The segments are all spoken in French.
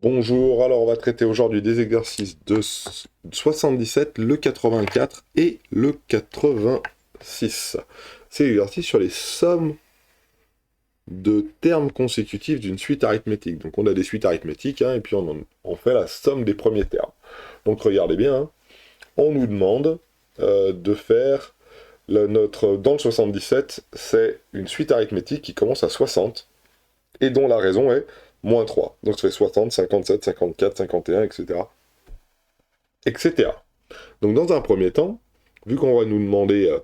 Bonjour, alors on va traiter aujourd'hui des exercices de 77, le 84 et le 86. C'est l'exercice sur les sommes de termes consécutifs d'une suite arithmétique. Donc on a des suites arithmétiques, et puis on fait la somme des premiers termes. Donc regardez bien, on nous demande de faire dans le 77, c'est une suite arithmétique qui commence à 60 et dont la raison est moins 3. Donc ça fait 60, 57, 54, 51, etc. etc. Donc dans un premier temps, vu qu'on va nous demander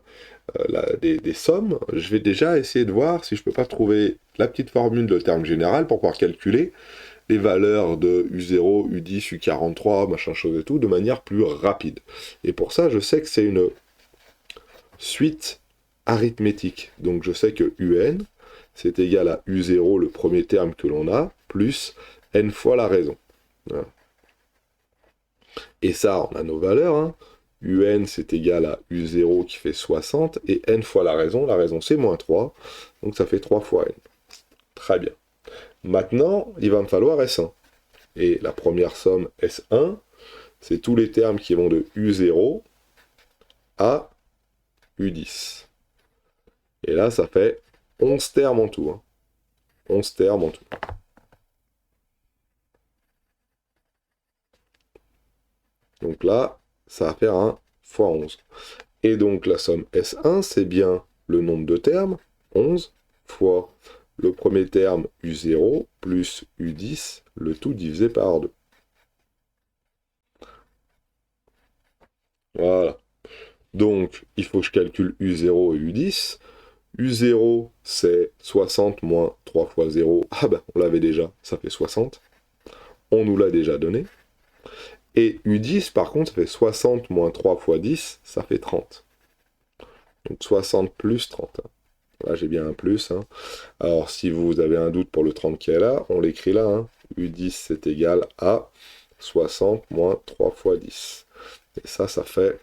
des sommes, je vais déjà essayer de voir si je peux pas trouver la petite formule de terme général pour pouvoir calculer les valeurs de U0, U10, U43, machin chose et tout, de manière plus rapide. Et pour ça, je sais que c'est une suite arithmétique. Donc je sais que UN, c'est égal à U0, le premier terme que l'on a, plus n fois la raison. Voilà. Et ça, on a nos valeurs. UN, c'est égal à U0 qui fait 60, et n fois la raison c'est moins 3, donc ça fait 3 fois n. Très bien. Maintenant, il va me falloir S1. Et la première somme S1, c'est tous les termes qui vont de U0 à U10. Et là, ça fait 11 termes en tout. 11 termes en tout. Donc là, ça va faire un fois 11. Et donc la somme S1, c'est bien le nombre de termes, 11, fois le premier terme U0 plus U10, le tout divisé par 2. Voilà. Donc, il faut que je calcule U0 et U10. U0, c'est 60 moins 3 fois 0. Ah ben, on l'avait déjà, ça fait 60. On nous l'a déjà donné. Et U10, par contre, ça fait 60 moins 3 fois 10, ça fait 30. Donc 60 plus 30. Là, j'ai bien un plus. Alors, si vous avez un doute pour le 30 qui est là, on l'écrit là. U10, c'est égal à 60 moins 3 fois 10. Et ça fait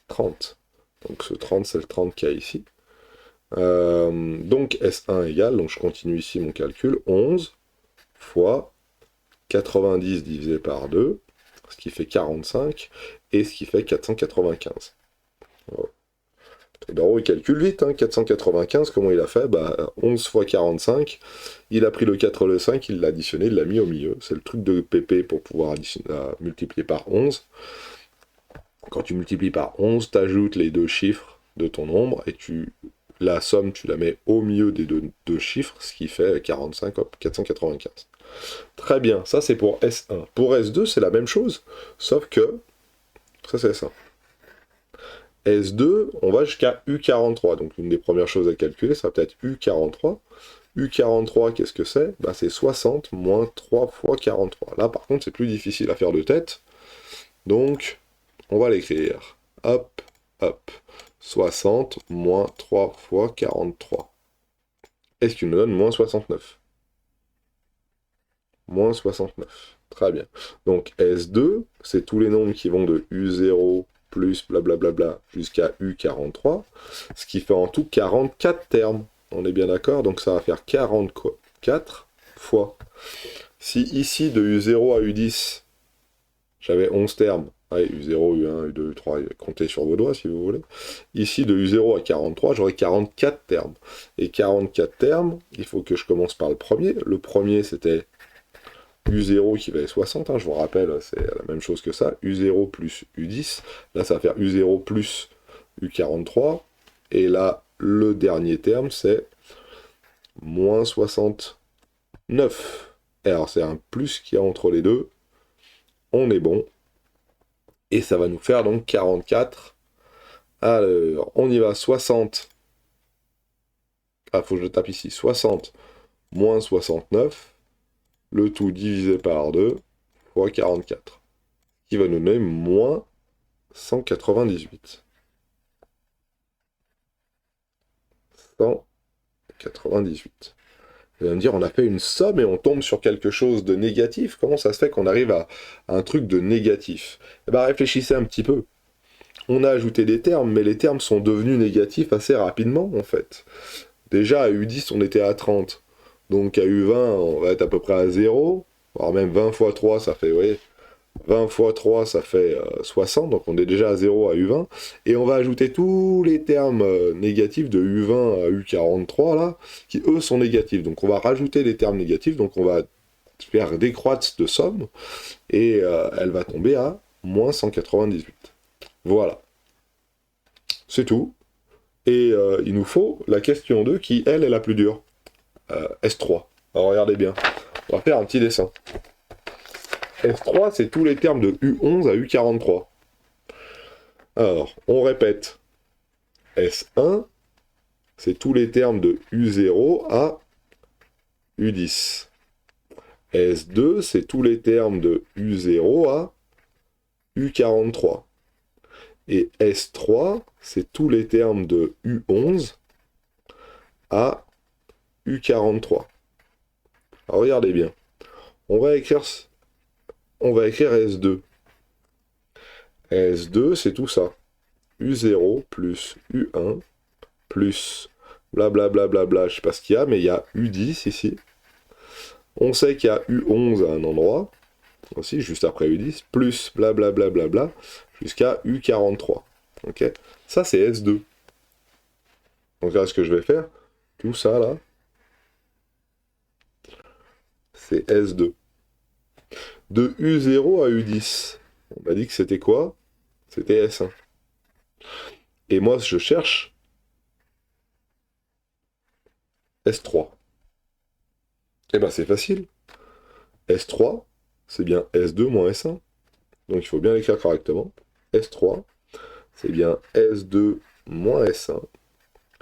30. Donc ce 30, c'est le 30 qu'il y a ici. Donc S1 égale, donc je continue ici mon calcul, 11 fois 90 divisé par 2, ce qui fait 45, et ce qui fait 495. Voilà. Daro, il calcule vite, 495, comment il a fait? 11 fois 45, il a pris le 4 et le 5, il l'a additionné, il l'a mis au milieu. C'est le truc de PP pour pouvoir multiplier par 11. Quand tu multiplies par 11, tu ajoutes les deux chiffres de ton nombre, et la somme, tu la mets au milieu des deux chiffres, ce qui fait 45, hop, 495. Très bien, ça c'est pour S1. Pour S2, c'est la même chose, sauf que, ça c'est ça. S2, on va jusqu'à U43. Donc une des premières choses à calculer, ça va peut-être U43. U43, qu'est-ce que c'est? C'est 60 moins 3 fois 43. Là, par contre, c'est plus difficile à faire de tête. Donc, on va l'écrire. Hop, hop. 60 moins 3 fois 43. Est-ce qu'il nous donne moins 69? Moins 69. Très bien. Donc S2, c'est tous les nombres qui vont de U0 plus blablabla jusqu'à U43, ce qui fait en tout 44 termes. On est bien d'accord? Donc ça va faire 44 fois. Si ici, de U0 à U10, j'avais 11 termes, allez, U0, U1, U2, U3, comptez sur vos doigts si vous voulez. Ici, de U0 à 43, j'aurai 44 termes. Et 44 termes, il faut que je commence par le premier. Le premier, c'était U0 qui valait 60, je vous rappelle, c'est la même chose que ça. U0 plus U10, là ça va faire U0 plus U43, et là le dernier terme c'est moins 69. Et alors c'est un plus qu'il y a entre les deux, on est bon, et ça va nous faire donc 44. Alors, on y va, 60, faut que je tape ici, 60 moins 69, le tout divisé par 2, fois 44, qui va nous donner moins 198. 198. Vous allez me dire, on a fait une somme et on tombe sur quelque chose de négatif. Comment ça se fait qu'on arrive à un truc de négatif? Eh bien, réfléchissez un petit peu. On a ajouté des termes, mais les termes sont devenus négatifs assez rapidement, en fait. Déjà, à U10, on était à 30. Donc à U20, on va être à peu près à 0. voire même 20 fois 3, ça fait, vous voyez, 20 fois 3, ça fait 60, donc on est déjà à 0 à U20, et on va ajouter tous les termes négatifs de U20 à U43, là, qui eux sont négatifs. Donc on va rajouter les termes négatifs, donc on va faire décroître de somme, et elle va tomber à moins 198. Voilà. C'est tout. Et il nous faut la question 2 qui, elle, est la plus dure. S3. Alors regardez bien. On va faire un petit dessin. S3, c'est tous les termes de U11 à U43. Alors, on répète. S1, c'est tous les termes de U0 à U10. S2, c'est tous les termes de U0 à U43. Et S3, c'est tous les termes de U11 à U43. Alors regardez bien. On va écrire S2. S2, c'est tout ça. U0 plus U1 plus blablabla, bla bla bla, je sais pas ce qu'il y a, mais il y a U10 ici. On sait qu'il y a U11 à un endroit, aussi, juste après U10, plus blablabla, bla bla bla, jusqu'à U43. Ok. Ça, c'est S2. Donc là, ce que je vais faire, tout ça, là, c'est S2. De U0 à U10, on m'a dit que c'était quoi? C'était S1. Et moi, je cherche S3. Eh ben, c'est facile. S3, c'est bien S2 moins S1. Donc il faut bien l'écrire correctement. S3, c'est bien S2 moins S1.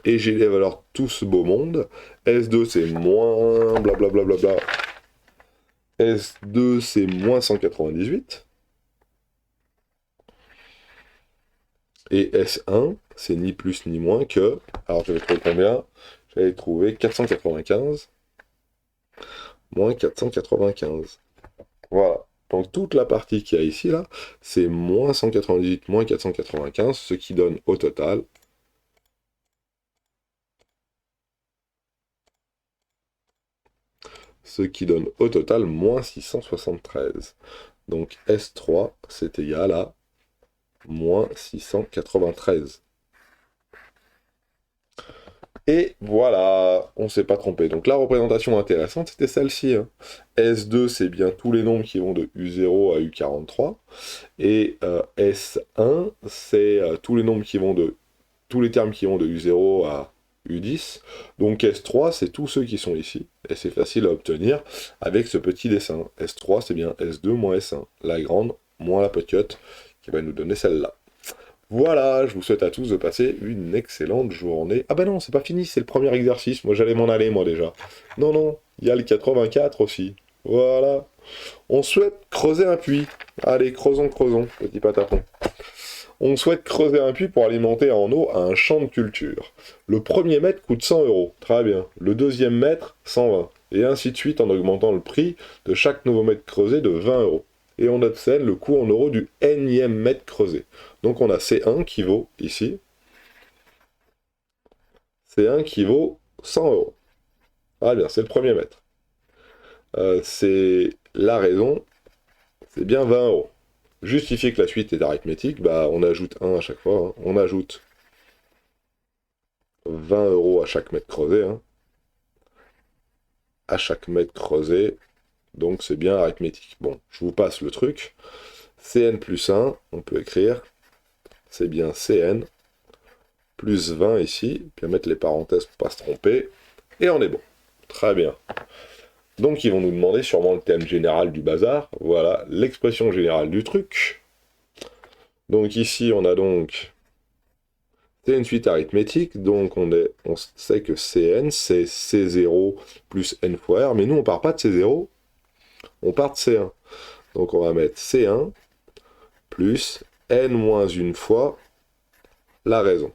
Et j'ai les valeurs tout ce beau monde. S2, c'est moins blablabla. Bla bla bla. S2, c'est moins 198. Et S1, c'est ni plus ni moins que... Alors j'avais trouvé combien? J'avais trouvé 495 moins 495. Voilà. Donc toute la partie qu'il y a ici, là, c'est moins 198 moins 495, ce qui donne au total moins 673. Donc S3, c'est égal à moins 693. Et voilà, on ne s'est pas trompé. Donc la représentation intéressante, c'était celle-ci. Hein. S2, c'est bien tous les nombres qui vont de U0 à U43. Et S1, c'est tous les nombres qui vont de... tous les termes qui vont de U0 à U10. Donc S3, c'est tous ceux qui sont ici. Et c'est facile à obtenir avec ce petit dessin. S3, c'est bien S2 moins S1. La grande moins la petite, qui va nous donner celle-là. Voilà, je vous souhaite à tous de passer une excellente journée. Ah bah non, c'est pas fini, c'est le premier exercice. Moi, j'allais m'en aller, moi, déjà. Non, non, il y a le 84 aussi. Voilà. On souhaite creuser un puits. Allez, creusons, petit patapon. On souhaite creuser un puits pour alimenter en eau un champ de culture. Le premier mètre coûte 100 €. Très bien. Le deuxième mètre, 120. Et ainsi de suite en augmentant le prix de chaque nouveau mètre creusé de 20 €. Et on obtient le coût en euros du nème mètre creusé. Donc on a C1 qui vaut, ici, C1 qui vaut 100 €. Ah bien, c'est le premier mètre. C'est la raison, c'est bien 20 €. Justifier que la suite est arithmétique, bah on ajoute 1 à chaque fois. Hein. On ajoute 20 € à chaque mètre creusé. Hein. À chaque mètre creusé, donc c'est bien arithmétique. Bon, je vous passe le truc. Cn plus 1, on peut écrire, c'est bien Cn plus 20 ici, puis mettre les parenthèses pour pas se tromper, et on est bon. Très bien. Donc ils vont nous demander sûrement le thème général du bazar, voilà, l'expression générale du truc. Donc ici on a donc, c'est une suite arithmétique, donc on sait que Cn c'est C0 plus n fois R, mais nous on part pas de C0, on part de C1. Donc on va mettre C1 plus n moins une fois la raison.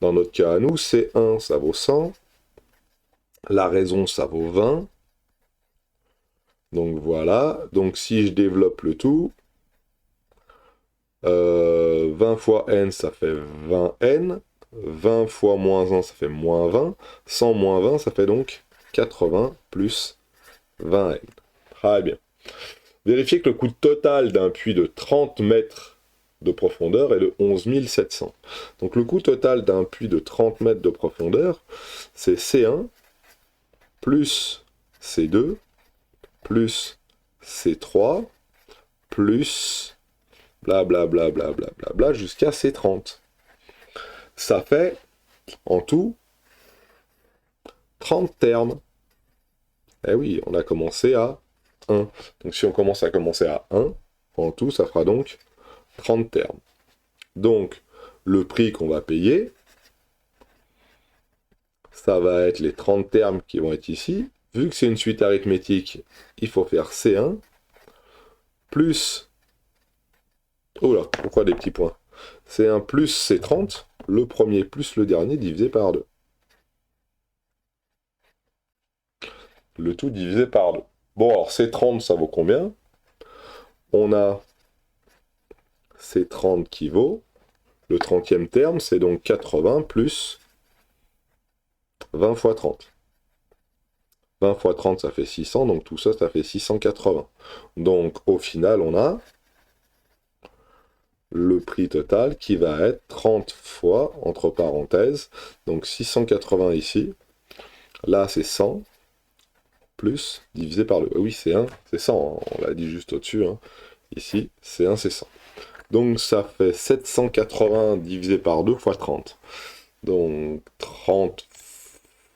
Dans notre cas à nous, C1 ça vaut 100, la raison ça vaut 20, donc voilà, donc si je développe le tout, 20 fois n ça fait 20n, 20 fois moins 1 ça fait moins 20, 100 moins 20 ça fait donc 80 plus 20n. Très bien. Vérifiez que le coût total d'un puits de 30 mètres de profondeur est de 11 700. Donc le coût total d'un puits de 30 mètres de profondeur, c'est C1 plus C2 plus C3 plus blablabla jusqu'à C30. Ça fait en tout 30 termes. Eh oui, on a commencé à 1. Donc si on commence à 1, en tout, ça fera donc 30 termes. Donc, le prix qu'on va payer, ça va être les 30 termes qui vont être ici. Vu que c'est une suite arithmétique, il faut faire C1 plus... Oh là, pourquoi des petits points? C1 plus C30, le premier plus le dernier divisé par 2. Le tout divisé par 2. Bon, alors C30, ça vaut combien? On a C30 qui vaut... Le 30e terme, c'est donc 80 plus 20 fois 30. 20 fois 30, ça fait 600, donc tout ça, ça fait 680. Donc, au final, on a le prix total qui va être 30 fois, entre parenthèses, donc 680 ici. Là, c'est 100, plus, divisé par le... Oui, c'est 1, c'est 100, hein, on l'a dit juste au-dessus. Hein. Ici, c'est 1, c'est 100. Donc, ça fait 780 divisé par 2 fois 30. Donc, 30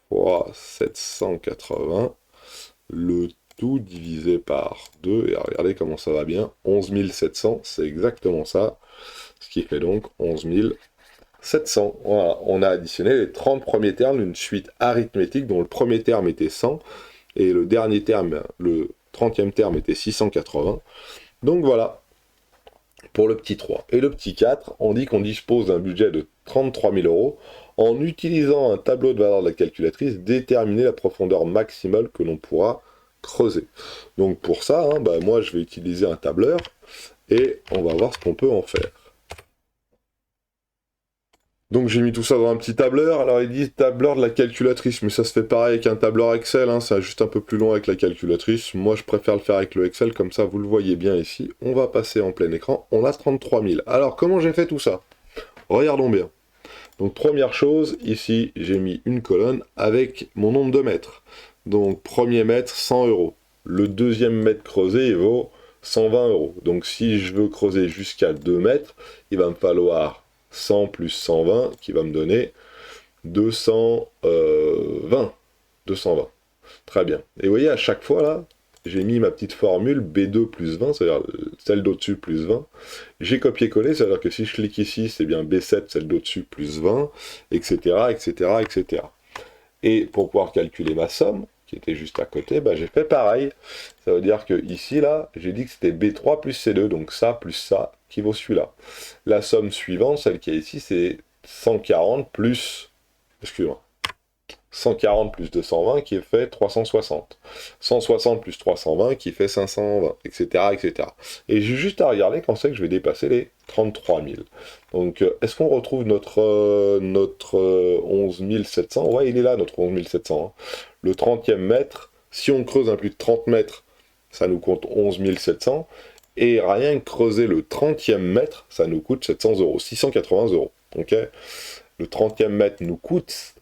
fois 780, le tout divisé par 2, et regardez comment ça va bien, 11 700, c'est exactement ça, ce qui fait donc 11 700. Voilà, on a additionné les 30 premiers termes d'une suite arithmétique dont le premier terme était 100, et le dernier terme, le 30e terme était 680. Donc voilà, pour le petit 3. Et le petit 4, on dit qu'on dispose d'un budget de 33 000 euros. En utilisant un tableau de valeur de la calculatrice, déterminer la profondeur maximale que l'on pourra creuser. Donc pour ça, hein, moi je vais utiliser un tableur et on va voir ce qu'on peut en faire. Donc j'ai mis tout ça dans un petit tableur. Alors il dit tableur de la calculatrice, mais ça se fait pareil avec un tableur Excel, hein, c'est juste un peu plus long avec la calculatrice. Moi je préfère le faire avec le Excel, comme ça vous le voyez bien ici. On va passer en plein écran, on a 33 000. Alors comment j'ai fait tout ça? Regardons bien. Donc première chose, ici j'ai mis une colonne avec mon nombre de mètres. Donc premier mètre, 100 euros. Le deuxième mètre creusé, il vaut 120 euros. Donc si je veux creuser jusqu'à 2 mètres, il va me falloir 100 plus 120 qui va me donner 220. 220. Très bien. Et vous voyez, à chaque fois là, j'ai mis ma petite formule B2 plus 20, c'est-à-dire celle d'au-dessus plus 20. J'ai copié-collé, c'est-à-dire que si je clique ici, c'est bien B7, celle d'au-dessus plus 20, etc., etc., etc. Et pour pouvoir calculer ma somme, qui était juste à côté, j'ai fait pareil. Ça veut dire que ici, là, j'ai dit que c'était B3 plus C2, donc ça plus ça, qui vaut celui-là. La somme suivante, celle qui est ici, c'est 140 plus... Excusez-moi. 140 plus 220 qui fait 360. 160 plus 320 qui fait 520, etc. etc. Et j'ai juste à regarder quand c'est que je vais dépasser les 33 000. Donc, est-ce qu'on retrouve notre 11 700? Ouais, il est là, notre 11 700. Hein. Le 30e mètre, si on creuse un plus de 30 mètres, ça nous compte 11 700. Et rien que creuser le 30e mètre, ça nous coûte 700 euros, 680 euros. Ok, le 30e mètre nous coûte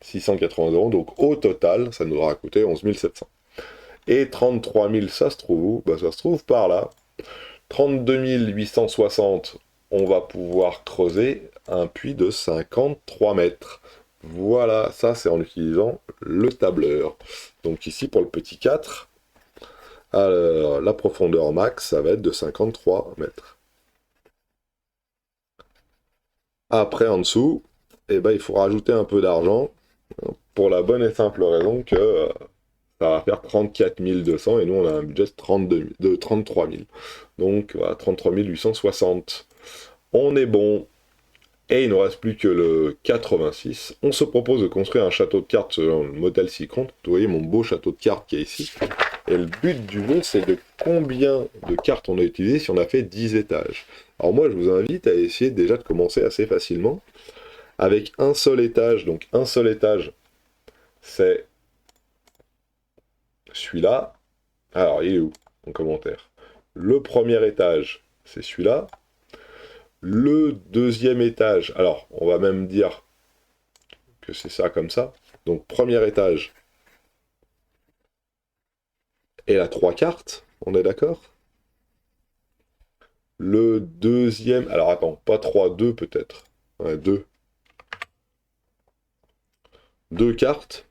680 euros, donc au total, ça nous aura coûté 11 700. Et 33 000, ça se trouve où? Ça se trouve par là. 32 860, on va pouvoir creuser un puits de 53 mètres. Voilà, ça c'est en utilisant le tableur. Donc ici, pour le petit 4, alors, la profondeur max, ça va être de 53 mètres. Après, en dessous, il faut rajouter un peu d'argent, pour la bonne et simple raison que ça va faire 34 200 et nous on a un budget de 33 000. Donc voilà, 33 860. On est bon. Et il ne nous reste plus que le 86. On se propose de construire un château de cartes selon le modèle ci-contre. Vous voyez mon beau château de cartes qui est ici. Et le but du jeu, c'est de combien de cartes on a utilisé si on a fait 10 étages. Alors moi, je vous invite à essayer déjà de commencer assez facilement. Avec un seul étage. Donc un seul étage, c'est celui-là. Alors, il est où mon commentaire? Le premier étage, c'est celui-là. Le deuxième étage, alors on va même dire que c'est ça comme ça. Donc premier étage et la 3 cartes, on est d'accord? Le deuxième, alors attends, pas 3, 2 peut-être. Ouais, 2. Deux cartes.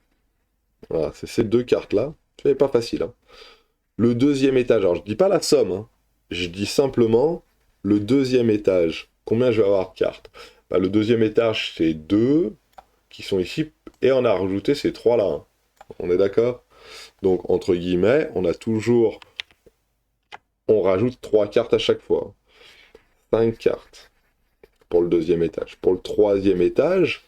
Voilà, c'est ces deux cartes-là. C'est pas facile, hein. Le deuxième étage, alors je dis pas la somme, hein. Je dis simplement le deuxième étage. Combien je vais avoir de cartes? Bah, le deuxième étage, c'est 2 qui sont ici, et on a rajouté ces 3 là, hein. On est d'accord? Donc, entre guillemets, on a toujours... On rajoute 3 cartes à chaque fois. 5 cartes pour le deuxième étage. Pour le troisième étage,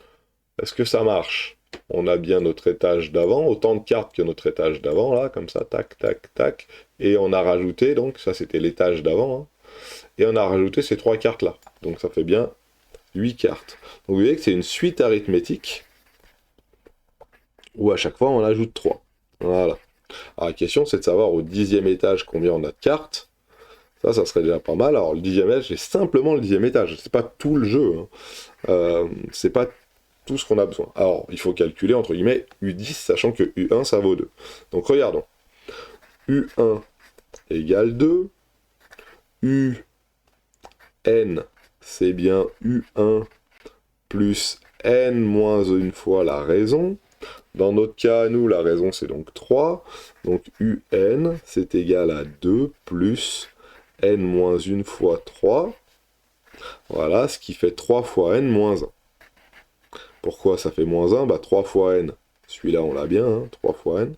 est-ce que ça marche? On a bien notre étage d'avant, autant de cartes que notre étage d'avant, là, comme ça, tac, tac, tac. Et on a rajouté, donc, ça c'était l'étage d'avant, hein, et on a rajouté ces 3 cartes-là. Donc ça fait bien 8 cartes. Donc vous voyez que c'est une suite arithmétique, où à chaque fois on ajoute 3. Voilà. Alors la question c'est de savoir au 10e étage combien on a de cartes. Ça serait déjà pas mal. Alors le 10e étage, c'est simplement le 10e étage. C'est pas tout le jeu, hein. C'est pas tout ce qu'on a besoin. Alors, il faut calculer, entre guillemets, U10, sachant que U1, ça vaut 2. Donc, regardons. U1 égale 2. UN, c'est bien U1 plus N moins une fois la raison. Dans notre cas, nous, la raison, c'est donc 3. Donc, UN, c'est égal à 2 plus N moins une fois 3. Voilà, ce qui fait 3 fois N moins 1. Pourquoi ça fait moins 1? Bah 3 fois n. Celui-là, on l'a bien, hein, 3 fois n.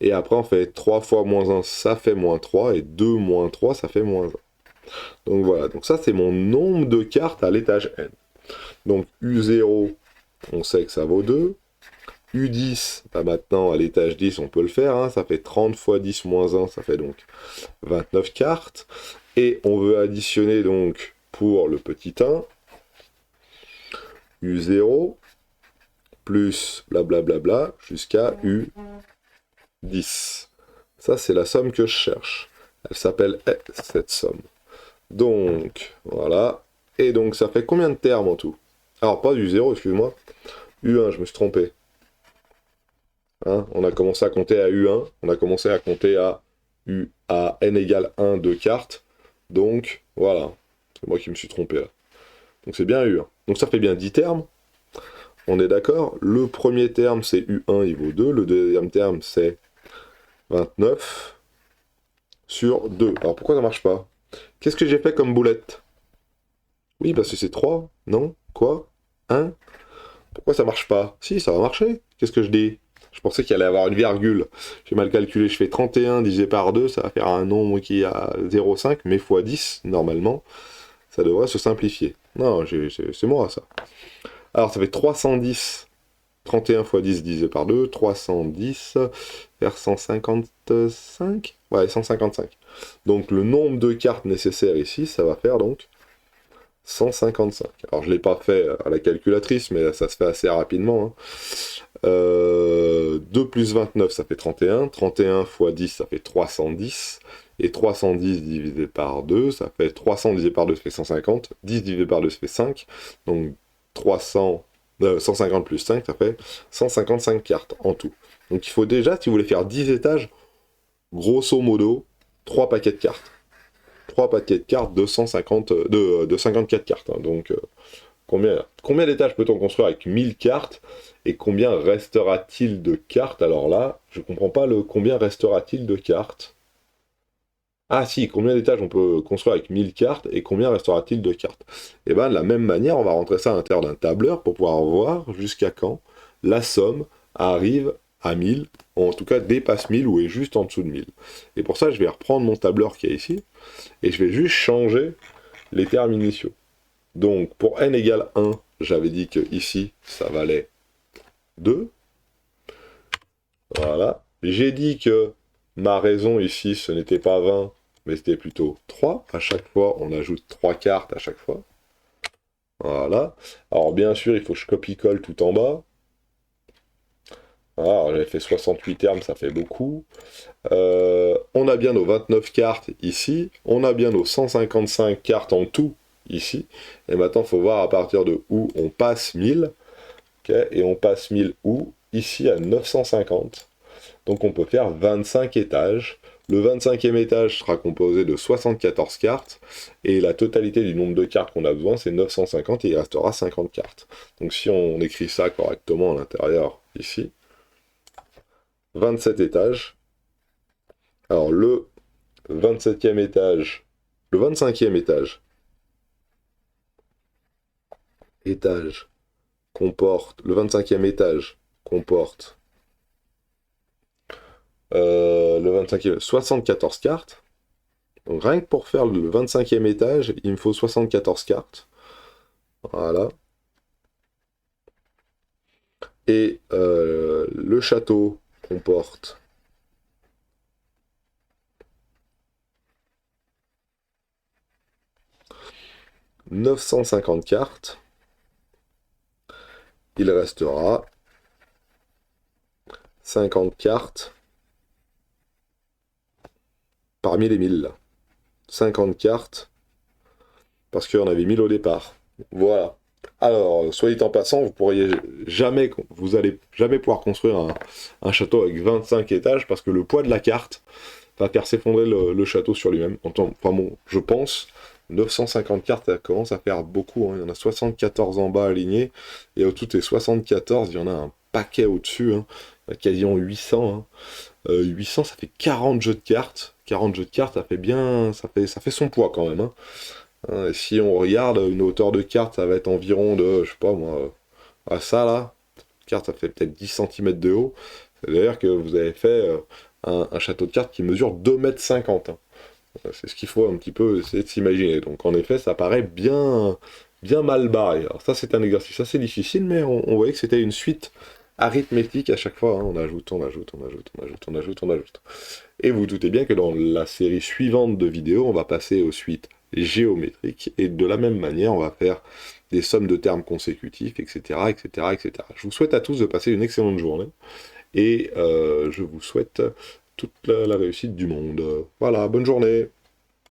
Et après, on fait 3 fois moins 1, ça fait moins 3. Et 2 moins 3, ça fait moins 1. Donc voilà, donc ça, c'est mon nombre de cartes à l'étage n. Donc U0, on sait que ça vaut 2. U10, bah maintenant, à l'étage 10, on peut le faire. Hein, ça fait 30 fois 10 moins 1, ça fait donc 29 cartes. Et on veut additionner donc pour le petit 1, U0, plus blablabla, jusqu'à U10. Ça, c'est la somme que je cherche. Elle s'appelle cette somme. Donc, voilà. Et donc, ça fait combien de termes en tout? Alors, pas U0, excuse-moi. U1, je me suis trompé. Hein, on a commencé à compter à U1. On a commencé à compter à n égale 1 de cartes. Donc, voilà. C'est moi qui me suis trompé là. Donc, c'est bien U1. Donc, ça fait bien 10 termes. On est d'accord? Le premier terme, c'est U1, il vaut 2. Le deuxième terme, c'est 29 sur 2. Alors pourquoi ça marche pas? Qu'est-ce que j'ai fait comme boulette? Oui, parce que c'est 3. Non? Quoi? 1? Pourquoi ça marche pas? Si, ça va marcher. Qu'est-ce que je dis? Je pensais qu'il allait avoir une virgule. J'ai mal calculé. Je fais 31 divisé par 2. Ça va faire un nombre qui a 0,5. Mais fois 10, normalement, ça devrait se simplifier. Non, c'est moi, ça. Alors, ça fait 310. 31 fois 10 divisé par 2, 310, vers 155. Ouais, 155. Donc le nombre de cartes nécessaires ici, ça va faire donc 155. Alors je ne l'ai pas fait à la calculatrice, mais ça se fait assez rapidement, hein. 2 plus 29, ça fait 31. 31 fois 10, ça fait 310. Et 310 divisé par 2, ça fait 300 divisé par 2, ça fait 150. 10 divisé par 2, ça fait 5. Donc 150 plus 5, ça fait 155 cartes en tout. Donc il faut déjà, si vous voulez faire 10 étages, grosso modo, 3 paquets de cartes. 3 paquets de cartes de 54 cartes. Hein. Donc combien d'étages peut-on construire avec 1000 cartes? Et combien restera-t-il de cartes? Alors là, je comprends pas le combien restera-t-il de cartes. Ah si, combien d'étages on peut construire avec 1000 cartes et combien restera-t-il de cartes? Et bien de la même manière, on va rentrer ça à l'intérieur d'un tableur pour pouvoir voir jusqu'à quand la somme arrive à 1000, ou en tout cas dépasse 1000 ou est juste en dessous de 1000. Et pour ça, je vais reprendre mon tableur qui est ici, et je vais juste changer les termes initiaux. Donc pour n égale 1, j'avais dit que ici, ça valait 2. Voilà. J'ai dit que ma raison ici, ce n'était pas 20, mais c'était plutôt 3. À chaque fois, on ajoute 3 cartes à chaque fois. Voilà. Alors bien sûr, il faut que je copie-colle tout en bas. Ah, j'avais fait 68 termes, ça fait beaucoup. On a bien nos 29 cartes ici, on a bien nos 155 cartes en tout ici, et maintenant il faut voir à partir de où on passe 1000, okay, et on passe 1000 où? Ici à 950, donc on peut faire 25 étages. Le 25e étage sera composé de 74 cartes, et la totalité du nombre de cartes qu'on a besoin, c'est 950, et il restera 50 cartes. Donc si on écrit ça correctement à l'intérieur, ici, 27 étages. Alors le 27e étage, le 25e étage comporte, le 25e étage comporte le 25e, 74 cartes. Donc rien que pour faire le 25e étage, il me faut 74 cartes. Voilà. Et le château comporte 950 cartes. Il restera 50 cartes parmi les 1000 là. 50 cartes parce qu'on avait 1000 au départ. Voilà. Alors, soit dit en passant, vous allez jamais pouvoir construire un château avec 25 étages parce que le poids de la carte va faire s'effondrer le château sur lui-même. Enfin bon, je pense, 950 cartes, ça commence à faire beaucoup. Hein. Il y en a 74 en bas alignés, et au-dessus des 74, il y en a un paquet au-dessus. Hein. Il y en a quasiment 800. Hein. 800, ça fait 40 jeux de cartes. 40 jeux de cartes, ça fait bien, ça fait son poids quand même. Hein. Hein, et si on regarde, une hauteur de carte, ça va être environ de, je sais pas moi, à ça là, carte ça fait peut-être 10 cm de haut. C'est-à-dire que vous avez fait un château de cartes qui mesure 2,50 m. Hein. C'est ce qu'il faut un petit peu essayer de s'imaginer. Donc en effet, ça paraît bien, bien mal barré. Alors ça c'est un exercice assez difficile, mais on voyait que c'était une suite arithmétique à chaque fois. Hein. On ajoute, on ajoute, on ajoute, on ajoute, on ajoute, on ajoute. Et vous doutez bien que dans la série suivante de vidéos, on va passer aux suites géométriques, et de la même manière, on va faire des sommes de termes consécutifs, etc., etc., etc. Je vous souhaite à tous de passer une excellente journée, et je vous souhaite toute la réussite du monde. Voilà, bonne journée.